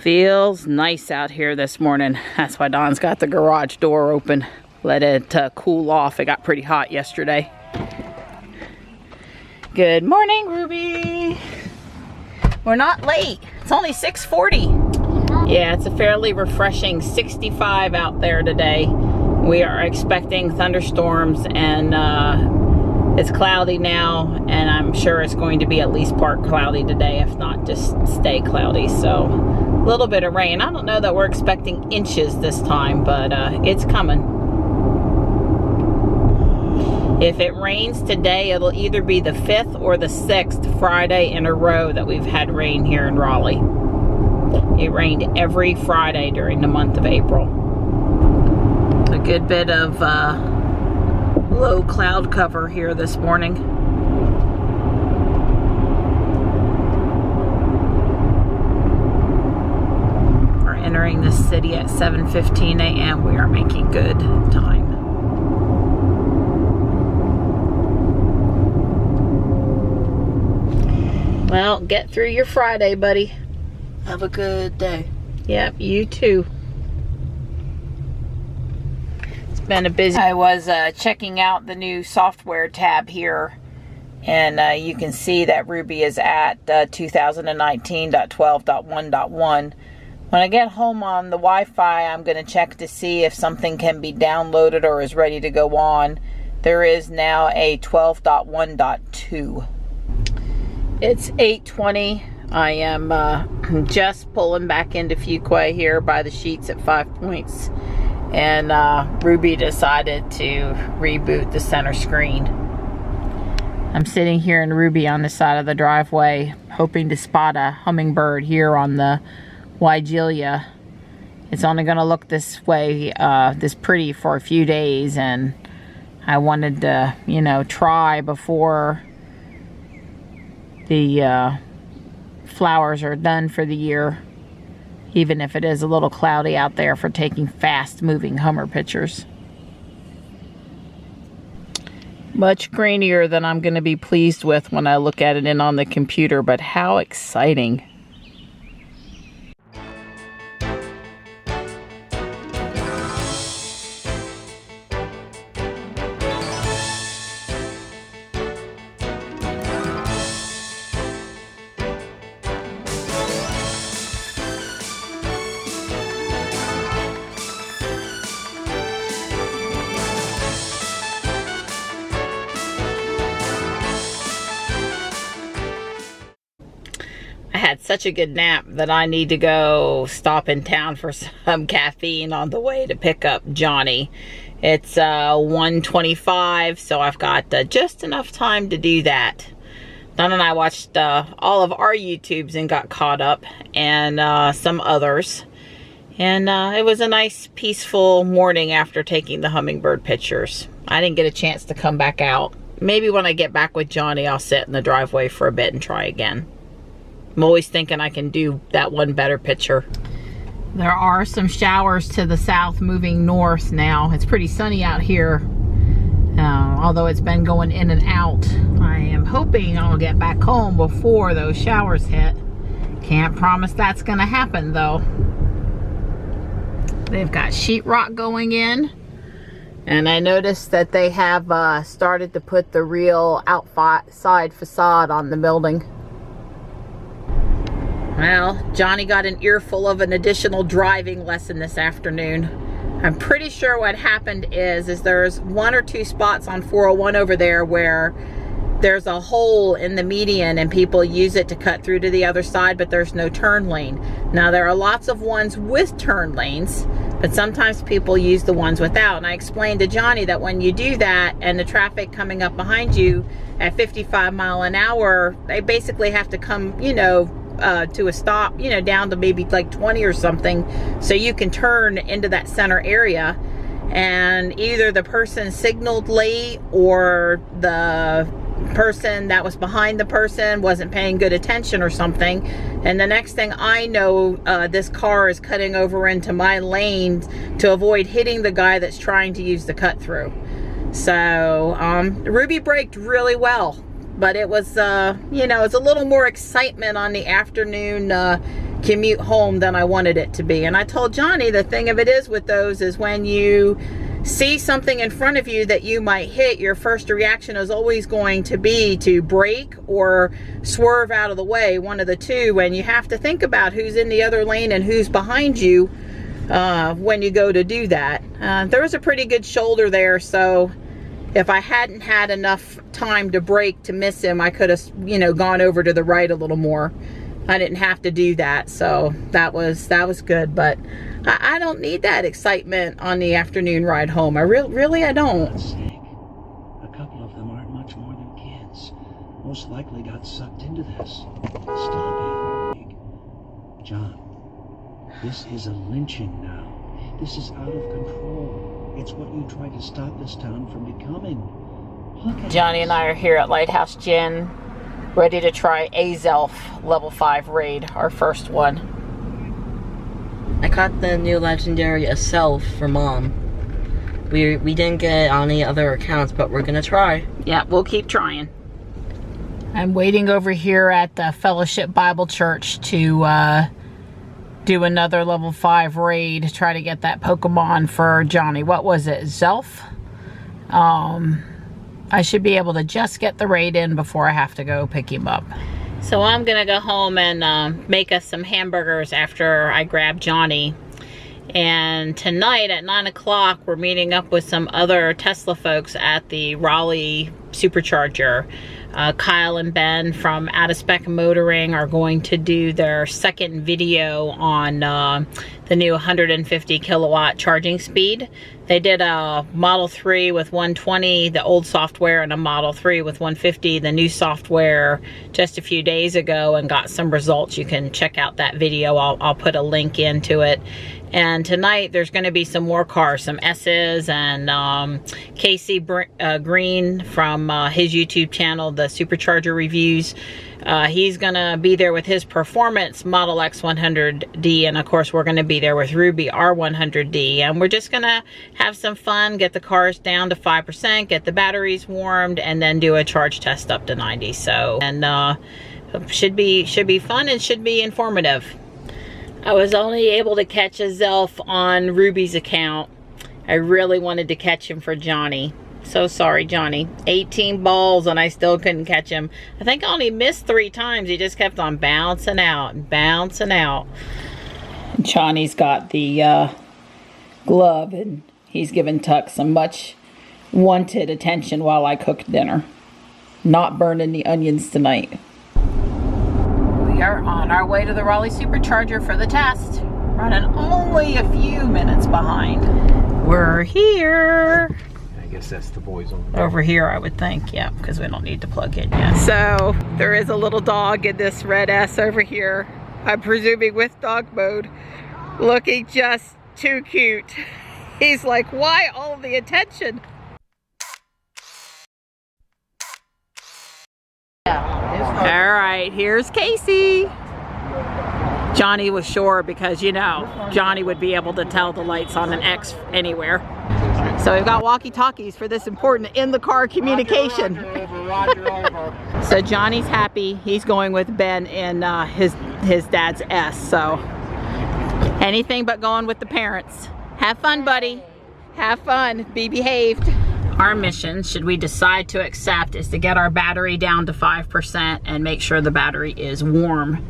Feels nice out here this morning. That's why Don's got the garage door open. Let it cool off. It got pretty hot yesterday. Good morning, Ruby. We're not late. It's only 6:40. Yeah, it's a fairly refreshing 65 out there today. We are expecting thunderstorms, and it's cloudy now, and I'm sure it's going to be at least part cloudy today, if not just stay cloudy. So a little bit of rain. I don't know that we're expecting inches this time, but it's coming. If it rains today, it'll either be the 5th or the 6th Friday in a row that we've had rain here in Raleigh. It rained every Friday during the month of April. A good bit of low cloud cover here this morning. We're entering the city at 7:15 a.m. We are making good time. Well, get through your Friday, buddy. Have a good day. Yep, you too. It's been a busy... I was checking out the new software tab here, and you can see that Ruby is at 2019.12.1.1. When I get home on the Wi-Fi, I'm going to check to see if something can be downloaded or is ready to go on. There is now a 12.1.2. It's 8:20. I am just pulling back into Fuquay here by the sheets at 5 Points, and Ruby decided to reboot the center screen. I'm sitting here in Ruby on the side of the driveway, hoping to spot a hummingbird here on the Wygelia. It's only going to look this way, this pretty for a few days, and I wanted to, you know, try before the flowers are done for the year, even if it is a little cloudy out there, for taking fast moving Hummer pictures. Much grainier than I'm going to be pleased with when I look at it in on the computer, but how exciting. Had such a good nap that I need to go stop in town for some caffeine on the way to pick up Johnny. It's 1:25, so I've got just enough time to do that. Don and I watched all of our YouTubes and got caught up, and some others. And it was a nice, peaceful morning after taking the hummingbird pictures. I didn't get a chance to come back out. Maybe when I get back with Johnny, I'll sit in the driveway for a bit and try again. I'm always thinking I can do that one better picture. There are some showers to the south moving north now. It's pretty sunny out here, although it's been going in and out. I am hoping I'll get back home before those showers hit. Can't promise that's gonna happen though. They've got sheetrock going in, and I noticed that they have started to put the real outside facade on the building. Well, Johnny got an earful of an additional driving lesson this afternoon. I'm pretty sure what happened is there's 1 or 2 spots on 401 over there where there's a hole in the median and people use it to cut through to the other side, but there's no turn lane. Now, there are lots of ones with turn lanes, but sometimes people use the ones without. And I explained to Johnny that when you do that and the traffic coming up behind you at 55 miles an hour, they basically have to come, you know, to a stop, you know, down to maybe like 20 or something, so you can turn into that center area. And either the person signaled late, or the person that was behind the person wasn't paying good attention or something. And the next thing I know, this car is cutting over into my lane to avoid hitting the guy that's trying to use the cut through. So Ruby braked really well. But it was, you know, it's a little more excitement on the afternoon commute home than I wanted it to be. And I told Johnny the thing of it is with those is when you see something in front of you that you might hit, your first reaction is always going to be to brake or swerve out of the way, one of the two, when you have to think about who's in the other lane and who's behind you when you go to do that. There was a pretty good shoulder there, so if I hadn't had enough time to brake to miss him, I could have, you know, gone over to the right a little more. I didn't have to do that, so that was good. But I don't need that excitement on the afternoon ride home. I really I don't. A couple of them aren't much more than kids. Most likely got sucked into this. Stop it. John, this is a lynching now. This is out of control. It's what you tried to stop this town from becoming. Look at Johnny and I are here at Lighthouse Gin, ready to try a Zelf level 5 raid, our first one. I caught the new legendary Self for Mom. We didn't get it on any other accounts, but we're gonna try. Yeah, we'll keep trying. I'm waiting over here at the Fellowship Bible Church to do another level 5 raid to try to get that Pokemon for Johnny. What was it, Zelf? I should be able to just get the raid in before I have to go pick him up. So I'm gonna go home and make us some hamburgers after I grab Johnny. And tonight at 9 o'clock, we're meeting up with some other Tesla folks at the Raleigh Supercharger. Kyle and Ben from Out of Spec Motoring are going to do their second video on the new 150 kilowatt charging speed. They did a Model 3 with 120, the old software, and a Model 3 with 150, the new software, just a few days ago, and got some results. You can check out that video. I'll put a link into it. And tonight there's going to be some more cars, some S's, and Casey Green from his YouTube channel, the Supercharger Reviews. He's going to be there with his Performance Model X 100D, and of course we're going to be there with Ruby R100D, and we're just going to have some fun, get the cars down to 5%, get the batteries warmed, and then do a charge test up to 90. So, and should be fun and should be informative. I was only able to catch a Zelf on Ruby's account. I really wanted to catch him for Johnny. So sorry, Johnny. 18 balls and I still couldn't catch him. I think I only missed 3 times. He just kept on bouncing out and bouncing out. Johnny's got the glove, and he's giving Tuck some much wanted attention while I cooked dinner. Not burning the onions tonight. We are on our way to the Raleigh Supercharger for the test. Running only a few minutes behind. We're here. I guess that's the boys over here, I would think, yeah, because we don't need to plug in yet. So there is a little dog in this red S over here. I'm presuming with dog mode, looking just too cute. He's like, why all the attention? All right, here's Casey. Johnny was sure because, you know, Johnny would be able to tell the lights on an X anywhere. So we've got walkie-talkies for this important in-the-car communication. Roger over. So Johnny's happy. He's going with Ben in his dad's S. So anything but going with the parents. Have fun, buddy. Have fun. Be behaved. Our mission, should we decide to accept, is to get our battery down to 5% and make sure the battery is warm.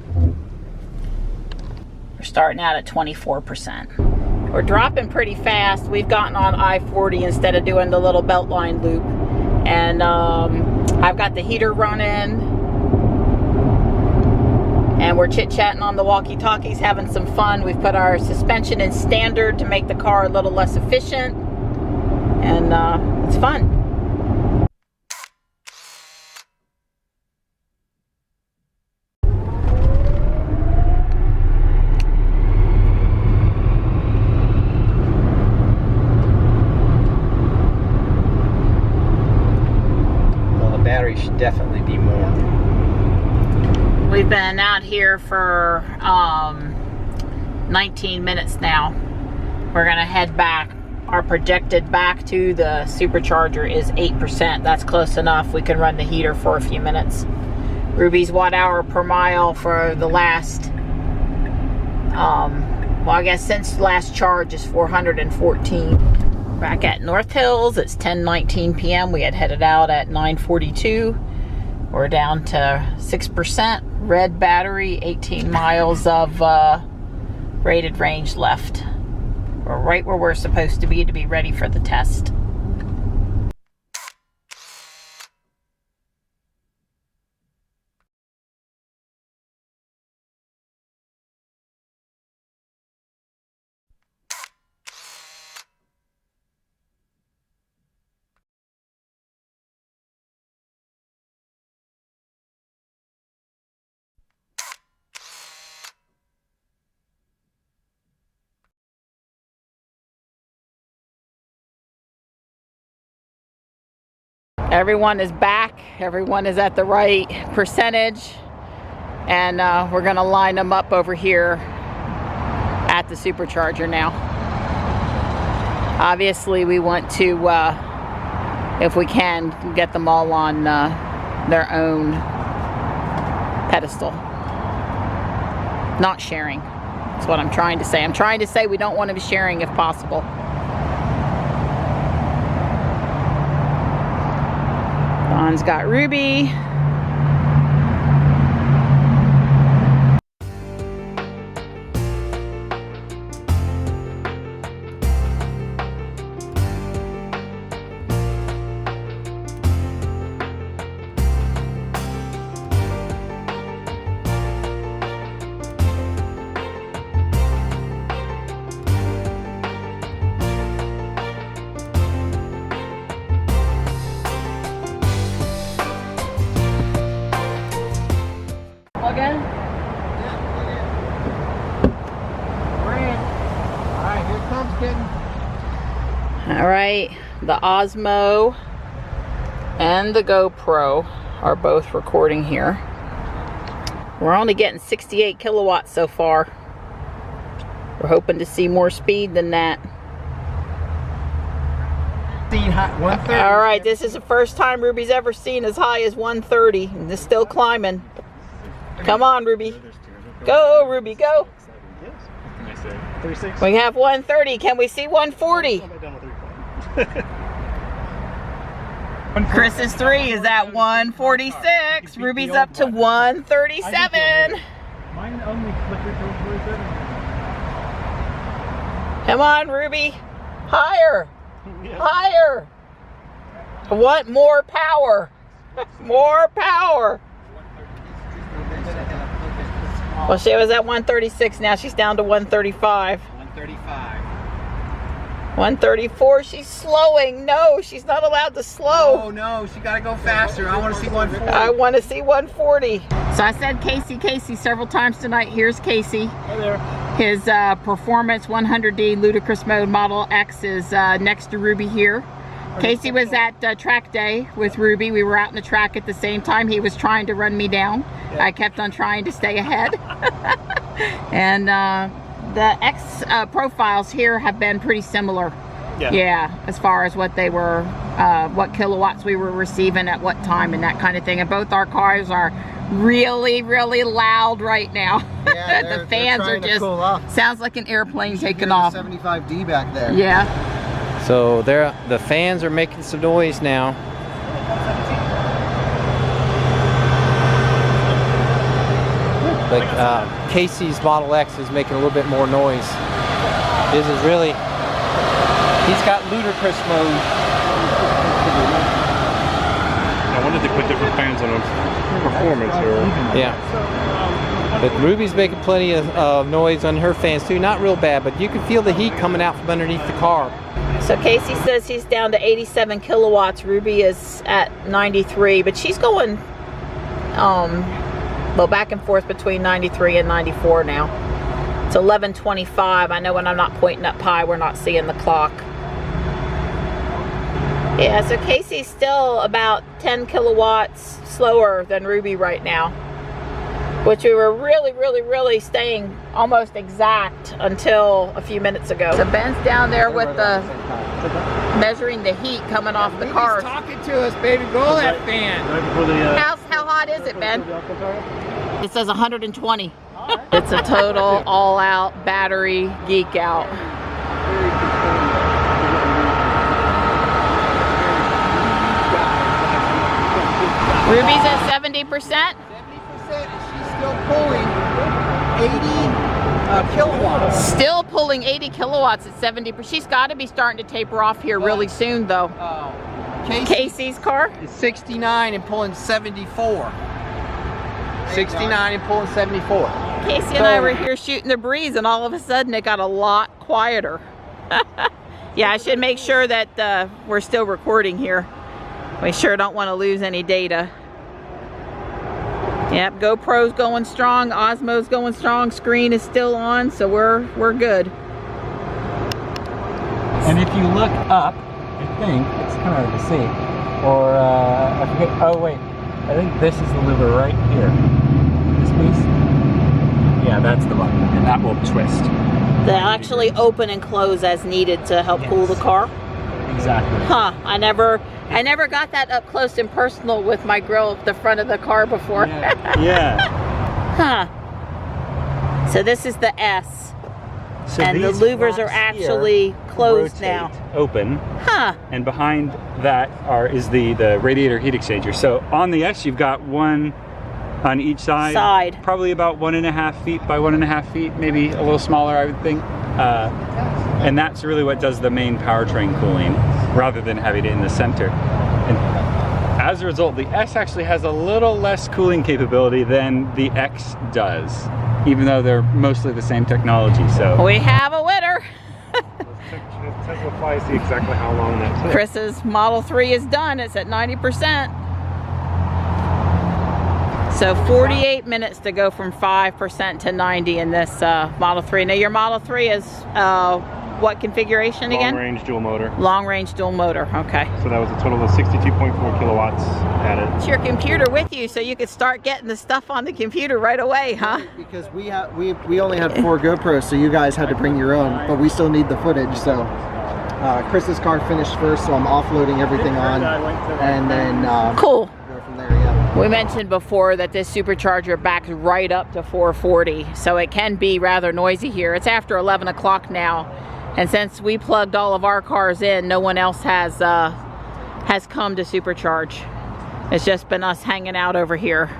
We're starting out at 24%. We're dropping pretty fast. We've gotten on I-40 instead of doing the little Beltline loop. And I've got the heater running. And we're chit-chatting on the walkie-talkies, having some fun. We've put our suspension in standard to make the car a little less efficient. And it's fun. Well, the battery should definitely be more. We've been out here for 19 minutes now. We're gonna head back. Our projected back to the Supercharger is 8%. That's close enough. We can run the heater for a few minutes. Ruby's watt hour per mile for the last Well, I guess since last charge is 414. Back at North Hills, it's 10:19 p.m. We had headed out at 9:42. We're down to 6%. Red battery, 18 miles of rated range left. We're right where we're supposed to be ready for the test. Everyone is back. Everyone is at the right percentage. And we're gonna line them up over here at the supercharger now. Obviously, we want to, if we can, get them all on their own pedestal. Not sharing. That's what I'm trying to say. I'm trying to say we don't want to be sharing if possible. Don's got Ruby. All right, the Osmo and the GoPro are both recording here. We're only getting 68 kilowatts so far. We're hoping to see more speed than that. All right, this is the first time Ruby's ever seen as high as 130, and it's still climbing. Come on, Ruby. Go, Ruby, go. We have 130. Can we see 140? Chris's 3 is at 146. Ruby's up to 137. Mine only flickered till 47. Come on, Ruby. Higher. Higher. I want more power. More power. Well, she was at 136. Now she's down to 135. 135. 134. She's slowing. No, she's not allowed to slow. Oh no, she gotta go faster. I want to see 140. I want to see 140. So I said Casey several times tonight. Here's Casey. Hi there. His Performance 100D Ludicrous Mode Model X is next to Ruby here. Casey was at track day with Ruby. We were out in the track at the same time. He was trying to run me down. Yeah. I kept on trying to stay ahead. And the X profiles here have been pretty similar. Yeah, as far as what they were, what kilowatts we were receiving at what time and that kind of thing. And both our cars are really, really loud right now. Yeah, the fans are just, cool off. Sounds like an airplane taking off. 75D back there. Yeah. So the fans are making some noise now. Like Casey's Model X is making a little bit more noise. This is really, he's got ludicrous mode. I wonder if they put different fans on performance or... Yeah. But Ruby's making plenty of noise on her fans too. Not real bad, but you can feel the heat coming out from underneath the car. So Casey says he's down to 87 kilowatts. Ruby is at 93, but she's going well, back and forth between 93 and 94 now. It's 11:25. I know when I'm not pointing up high, we're not seeing the clock. Yeah, so Casey's still about 10 kilowatts slower than Ruby right now, which we were really staying almost exact until a few minutes ago. So Ben's down there with the measuring the heat coming off the cars. He's talking to us, baby. Go that fan. How hot is it, Ben? It says 120. It's a total all-out battery geek out. Ruby's at 70%. 70%, and she's still pulling 80 kilowatts. Still pulling 80 kilowatts at 70%. She's got to be starting to taper off here really soon, though. Casey's car? It's 69 and pulling 74. 69 and pulling 74. Casey and I were here shooting the breeze, and all of a sudden it got a lot quieter. Yeah, I should make sure that we're still recording here. We sure don't want to lose any data. Yep, GoPro's going strong, Osmo's going strong, screen is still on, so we're good. And if you look up, I think it's kind of hard to see, or I forget. Oh wait, I think this is the louver right here. This piece. Yeah, that's the one, and that will twist. They actually open and close as needed to help cool the car. Exactly. Huh? I never got that up close and personal with my grill at the front of the car before. Yeah. Huh. So this is the S. So and the these louvers are flaps actually here closed rotate, now. Open. Huh. And behind that is the radiator heat exchanger. So on the S, you've got one on each side. Probably about 1.5 feet by 1.5 feet, maybe a little smaller, I would think. And that's really what does the main powertrain cooling, rather than having it in the center. And as a result, the S actually has a little less cooling capability than the X does, even though they're mostly the same technology. So we have a winner. Tesla flies see exactly how long that took. Chris's Model 3 is done. It's at 90%. So 48 minutes to go from 5% to 90 in this Model 3. Now your Model 3 is what configuration again? Long range dual motor. Long range dual motor, okay. So that was a total of 62.4 kilowatts added. It's your computer with you, so you could start getting the stuff on the computer right away, huh? Because we only had 4 GoPros, so you guys had to bring your own, but we still need the footage. So Chris's car finished first, so I'm offloading everything on, and then cool. Go from there. Yeah. We mentioned before that this supercharger backs right up to 440, so it can be rather noisy here. It's after 11 o'clock now, and since we plugged all of our cars in, no one else has come to supercharge. It's just been us hanging out over here.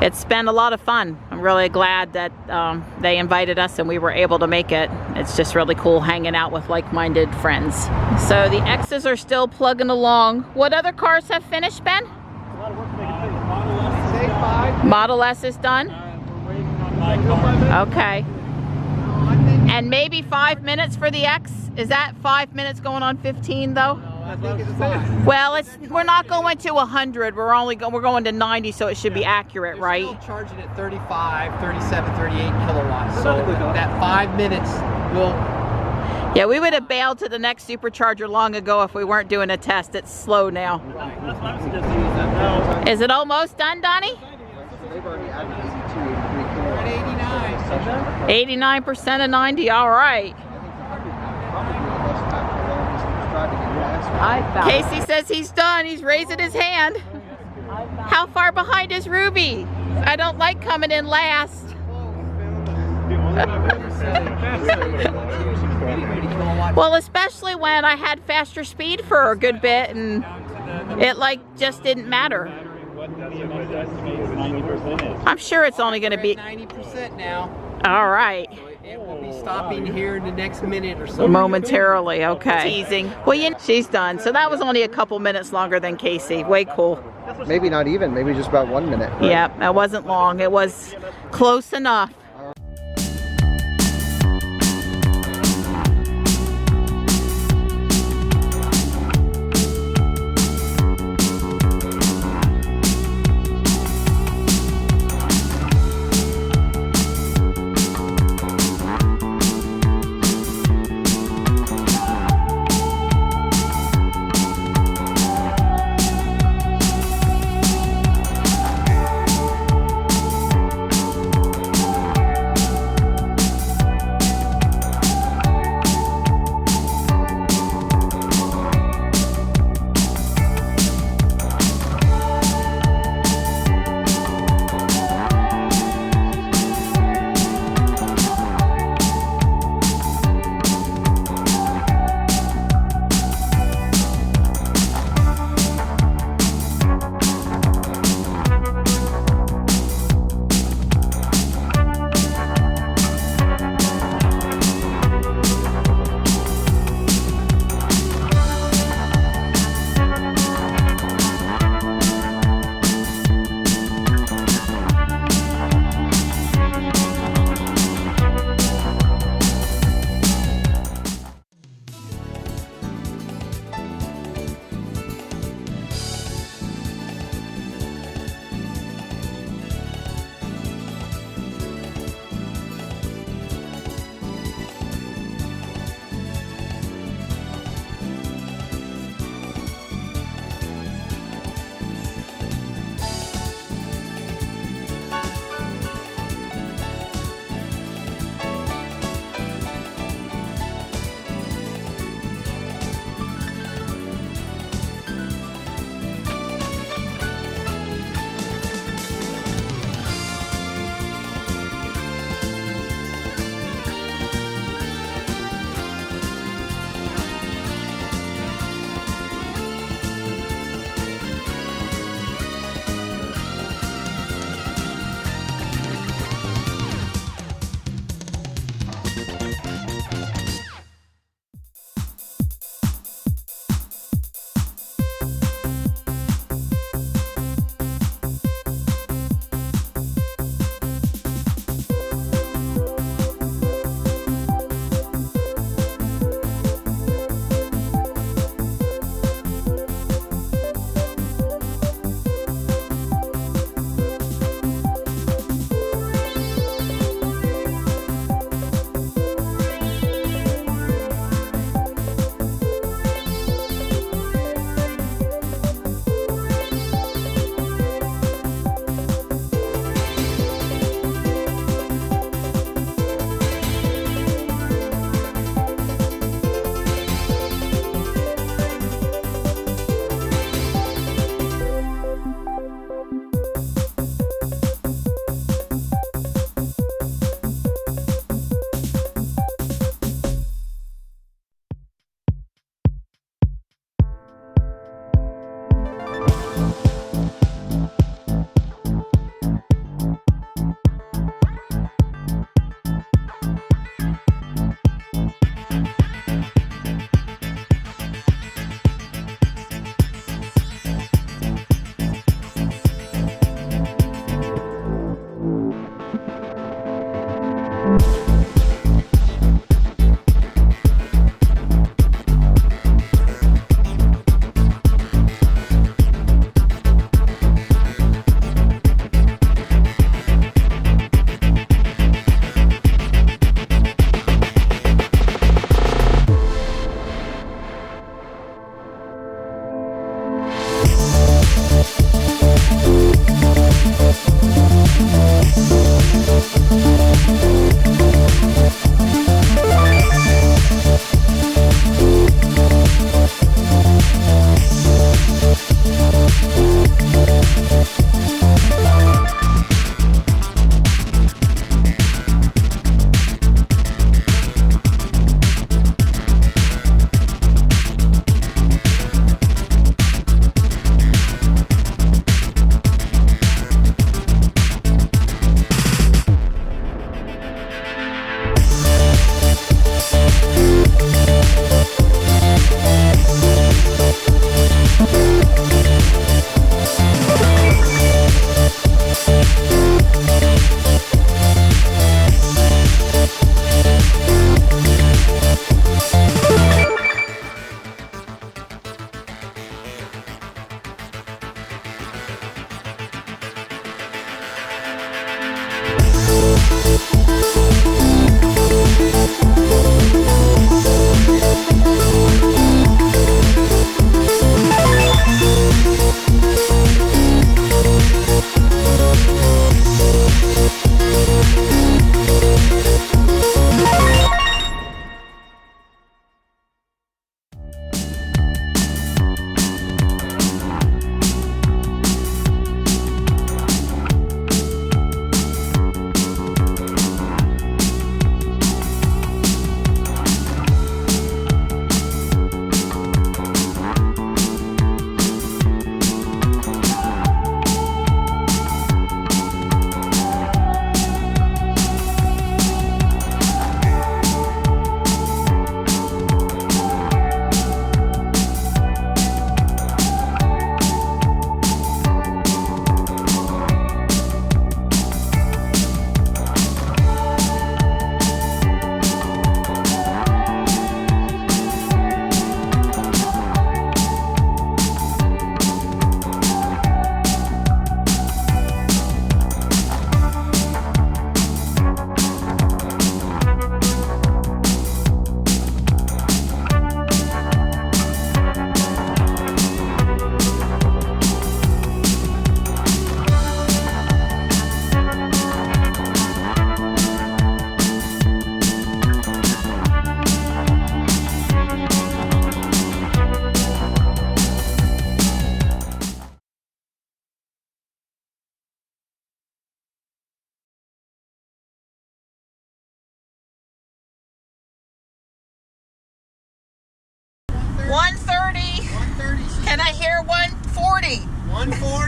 It's been a lot of fun. I'm really glad that they invited us and we were able to make it. It's just really cool hanging out with like-minded friends. So the X's are still plugging along. What other cars have finished, Ben? Model S is done? Okay. And maybe 5 minutes for the X? Is that 5 minutes going on 15 though? I think it's fine. Well, we're not going to 100. We're going to 90, so it should be accurate, right? Still charging at 35, 37, 38 kilowatts. So that 5 minutes will. Yeah, we would have bailed to the next supercharger long ago if we weren't doing a test. It's slow now. Is it almost done, Donnie? They've already added 82, 83 kilowatts. 89% of 90. All right. Casey says he's done. He's raising his hand. How far behind is Ruby? I don't like coming in last. Well, especially when I had faster speed for a good bit and it just didn't matter. I'm sure it's only going to be 90% now. all right. It will be stopping here in the next minute or so. Momentarily, okay. Teasing. Well, she's done. So that was only a couple minutes longer than Casey. Way cool. Maybe not even. Maybe just about 1 minute. Right? Yeah, that wasn't long. It was close enough.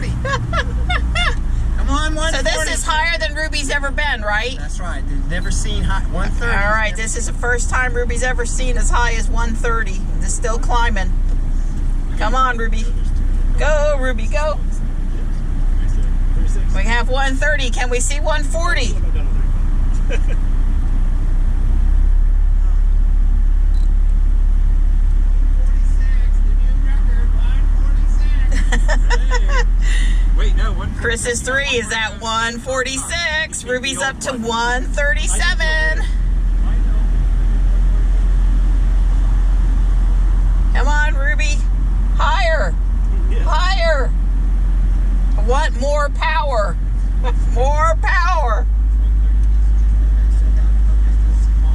140. Come on, 140. So this is higher than Ruby's ever been, right? That's right. They've never seen high 130. All right, this is the first time Ruby's ever seen as high as 130. It's still climbing. Come on, Ruby. Go, Ruby, go. We have 130. Can we see 140? Wait, no. Chris's 3 is at 146. Ruby's up to 137. Come on, Ruby. Higher. Higher. I want more power. More power.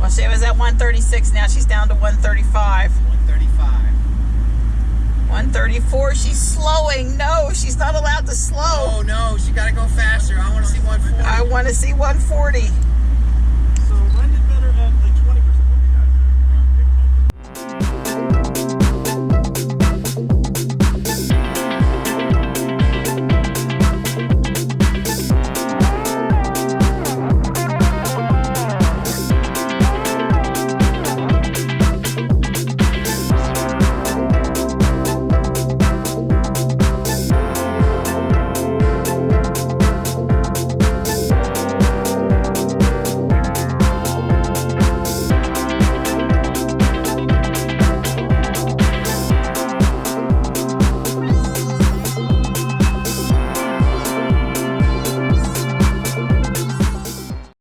Well, she was at 136. Now she's down to 135. 134, she's slowing. No, she's not allowed to slow. Oh no, she gotta go faster. I want to see 140. I want to see 140. So when